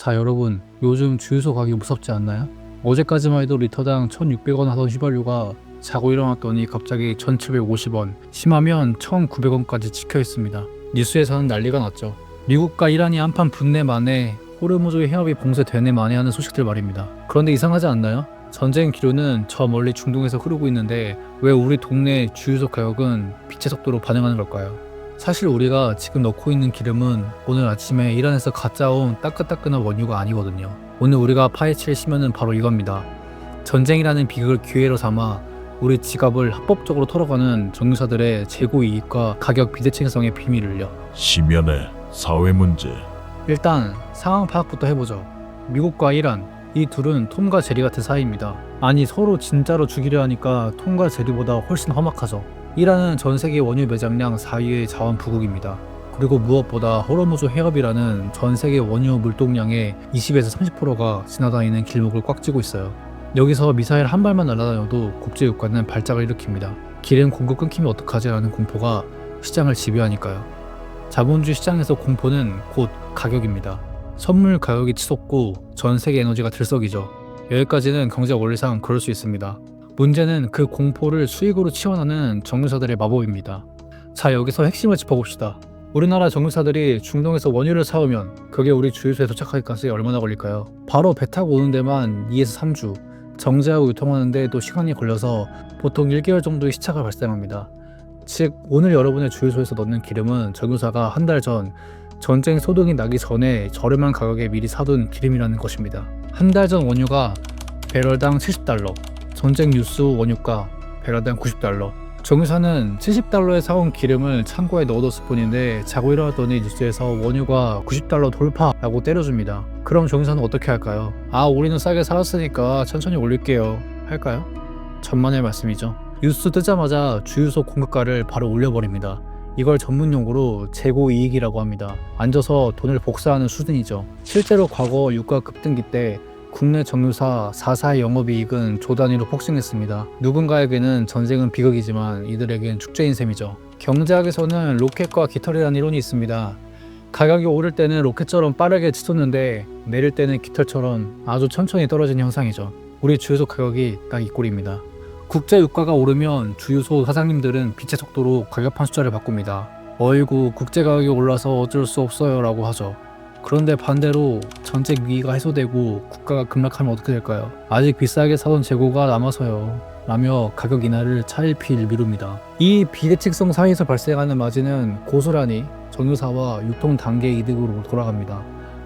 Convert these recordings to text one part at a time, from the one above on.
자 여러분, 요즘 주유소 가기 무섭지 않나요? 어제까지만 해도 리터당 1,600원 하던 휘발유가 자고 일어났더니 갑자기 1,750원, 심하면 1,900원까지 찍혀 있습니다. 뉴스에서는 난리가 났죠. 미국과 이란이 한판 분내 만에 호르무즈 해협이 봉쇄되네 만에 하는 소식들 말입니다. 그런데 이상하지 않나요? 전쟁 기류는 저 멀리 중동에서 흐르고 있는데 왜 우리 동네 주유소 가격은 빛의 속도로 반응하는 걸까요? 사실 우리가 지금 넣고 있는 기름은 오늘 아침에 이란에서 가짜 온 따끈따끈한 원유가 아니거든요. 오늘 우리가 파헤칠 심연은 바로 이겁니다. 전쟁이라는 비극을 기회로 삼아 우리 지갑을 합법적으로 털어가는 정유사들의 재고 이익과 가격 비대칭성의 비밀을요. 심연의 사회 문제. 일단 상황 파악부터 해보죠. 미국과 이란, 이 둘은 톰과 제리 같은 사이입니다. 아니 서로 진짜로 죽이려 하니까 톰과 제리보다 훨씬 험악하죠. 이란은 전세계 원유 매장량 4위의 자원 부국입니다. 그리고 무엇보다 호르무즈 해협이라는 전세계 원유 물동량의 20에서 30%가 지나다니는 길목을 꽉 쥐고 있어요. 여기서 미사일 한 발만 날아다녀도 국제유가는 발작을 일으킵니다. 기름 공급 끊기면 어떡하지 라는 공포가 시장을 지배하니까요. 자본주의 시장에서 공포는 곧 가격입니다. 선물 가격이 치솟고 전세계 에너지가 들썩이죠. 여기까지는 경제 원리상 그럴 수 있습니다. 문제는 그 공포를 수익으로 치환하는 정유사들의 마법입니다. 자, 여기서 핵심을 짚어봅시다. 우리나라 정유사들이 중동에서 원유를 사오면 그게 우리 주유소에 도착하기까지 얼마나 걸릴까요? 바로 배 타고 오는 데만 2에서 3주, 정제하고 유통하는 데도 시간이 걸려서 보통 1개월 정도의 시차가 발생합니다. 즉 오늘 여러분의 주유소에서 넣는 기름은 정유사가 한 달 전 전쟁 소동이 나기 전에 저렴한 가격에 미리 사둔 기름이라는 것입니다. 한 달 전 원유가 배럴당 70달러, 전쟁 뉴스 원유가 배럴당 90달러. 정유사는 70달러에 사온 기름을 창고에 넣어뒀을 뿐인데 자고 일어났더니 뉴스에서 원유가 90달러 돌파라고 때려줍니다. 그럼 정유사는 어떻게 할까요? 아, 우리는 싸게 살았으니까 천천히 올릴게요 할까요? 천만의 말씀이죠. 뉴스 뜨자마자 주유소 공급가를 바로 올려버립니다. 이걸 전문용어로 재고이익이라고 합니다. 앉아서 돈을 복사하는 수준이죠. 실제로 과거 유가 급등기 때 국내 정유사 4사의 영업이익은 조 단위로 폭증했습니다. 누군가에게는 전쟁은 비극이지만 이들에겐 축제인 셈이죠. 경제학에서는 로켓과 깃털이라는 이론이 있습니다. 가격이 오를 때는 로켓처럼 빠르게 치솟는데 내릴 때는 깃털처럼 아주 천천히 떨어지는 현상이죠. 우리 주유소 가격이 딱 이 꼴입니다. 국제 유가가 오르면 주유소 사장님들은 빛의 속도로 가격판 숫자를 바꿉니다. 어이구, 국제 가격이 올라서 어쩔 수 없어요 라고 하죠. 그런데 반대로 전쟁 위기가 해소되고 국가가 급락하면 어떻게 될까요? 아직 비싸게 사던 재고가 남아서요 라며 가격 인하를 차일피일 미룹니다. 이 비대칭성 사이에서 발생하는 마진은 고스란히 정유사와 유통 단계 이득으로 돌아갑니다.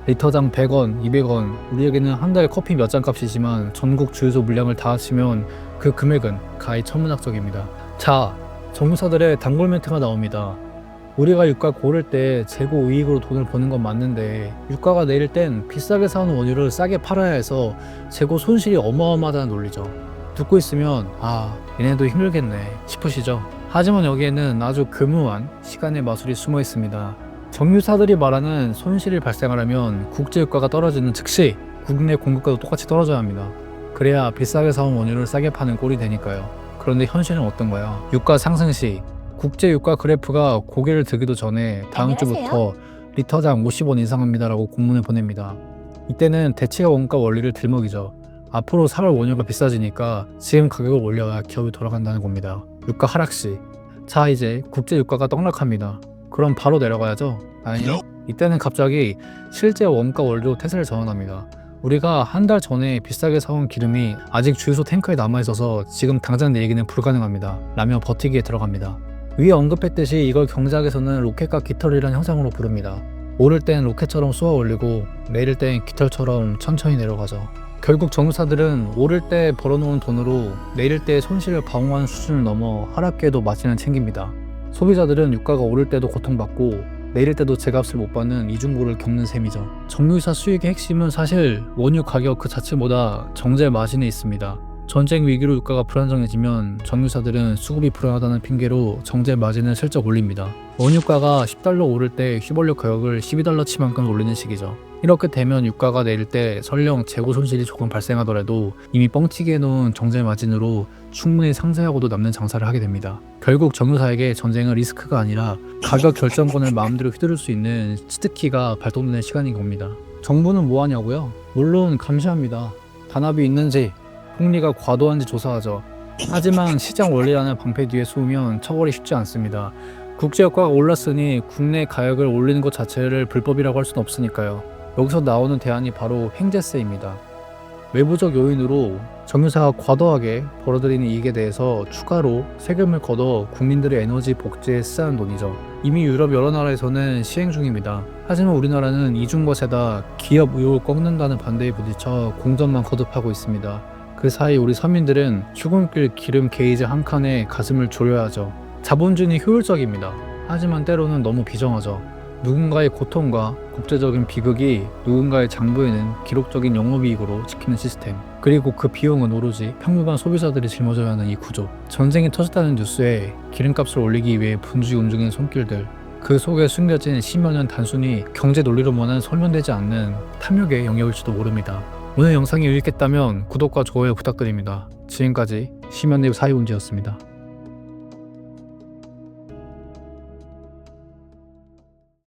리터당 100원, 200원, 우리에게는 한 달 커피 몇 잔 값이지만 전국 주유소 물량을 다 합치면 그 금액은 가히 천문학적입니다. 자, 정유사들의 단골 멘트가 나옵니다. 우리가 유가 고를 때 재고 이익으로 돈을 버는 건 맞는데 유가가 내릴 땐 비싸게 사온 원유를 싸게 팔아야 해서 재고 손실이 어마어마하다는 논리죠. 듣고 있으면 아, 얘네도 힘들겠네 싶으시죠? 하지만 여기에는 아주 교묘한 시간의 마술이 숨어 있습니다. 정유사들이 말하는 손실이 발생하려면 국제유가가 떨어지는 즉시 국내 공급가도 똑같이 떨어져야 합니다. 그래야 비싸게 사온 원유를 싸게 파는 꼴이 되니까요. 그런데 현실은 어떤가요? 유가 상승 시 국제유가 그래프가 고개를 들기도 전에 다음 주부터 리터당 50원 인상합니다라고 공문을 보냅니다. 이때는 대체 원가 원리를 들먹이죠. 앞으로 3월 원유가 비싸지니까 지금 가격을 올려야 기업이 돌아간다는 겁니다. 유가 하락 시 자, 이제 국제유가가 떡락합니다. 그럼 바로 내려가야죠? 아니요. 이때는 갑자기 실제 원가 원리로 태세를 전환합니다. 우리가 한 달 전에 비싸게 사온 기름이 아직 주유소 탱크에 남아있어서 지금 당장 내리기는 불가능합니다 라며 버티기에 들어갑니다. 위에 언급했듯이 이걸 경제학에서는 로켓과 깃털이라는 형상으로 부릅니다. 오를 땐 로켓처럼 쏘아 올리고 내릴 땐 깃털처럼 천천히 내려가죠. 결국 정유사들은 오를 때 벌어놓은 돈으로 내릴 때 손실을 방어하는 수준을 넘어 하락기에도 마진을 챙깁니다. 소비자들은 유가가 오를 때도 고통받고 내릴 때도 제값을 못 받는 이중고를 겪는 셈이죠. 정유사 수익의 핵심은 사실 원유 가격 그 자체보다 정제 마진에 있습니다. 전쟁 위기로 유가가 불안정해지면 정유사들은 수급이 불안하다는 핑계로 정제 마진을 슬쩍 올립니다. 원유가가 10달러 오를 때 휘발유 가격을 12달러치만큼 올리는 시기죠. 이렇게 되면 유가가 내릴 때 설령 재고 손실이 조금 발생하더라도 이미 뻥튀기 해놓은 정제 마진으로 충분히 상쇄하고도 남는 장사를 하게 됩니다. 결국 정유사에게 전쟁은 리스크가 아니라 가격 결정권을 마음대로 휘두를 수 있는 치트키가 발동되는 시간인 겁니다. 정부는 뭐 하냐고요? 물론 감시합니다. 단합이 있는지, 폭리가 과도한지 조사하죠. 하지만 시장 원리라는 방패 뒤에 숨으면 처벌이 쉽지 않습니다. 국제효과가 올랐으니 국내 가격을 올리는 것 자체를 불법이라고 할 수는 없으니까요. 여기서 나오는 대안이 바로 횡재세입니다. 외부적 요인으로 정유사가 과도하게 벌어들이는 이익에 대해서 추가로 세금을 걷어 국민들의 에너지 복지에 쓰는 논의죠. 이미 유럽 여러 나라에서는 시행 중입니다. 하지만 우리나라는 이중과세다 기업 의욕을 꺾는다는 반대에 부딪혀 공전만 거듭하고 있습니다. 그 사이 우리 서민들은 출근길 기름 게이지 한 칸에 가슴을 졸여야 하죠. 자본주의는 효율적입니다. 하지만 때로는 너무 비정하죠. 누군가의 고통과 국제적인 비극이 누군가의 장부에는 기록적인 영업이익으로 지키는 시스템, 그리고 그 비용은 오로지 평범한 소비자들이 짊어져야 하는 이 구조. 전쟁이 터졌다는 뉴스에 기름값을 올리기 위해 분주히 움직이는 손길들, 그 속에 숨겨진 심연은 단순히 경제 논리로만은 설명되지 않는 탐욕의 영역일지도 모릅니다. 오늘 영상이 유익했다면 구독과 좋아요 부탁드립니다. 지금까지 심연립 사회문제였습니다.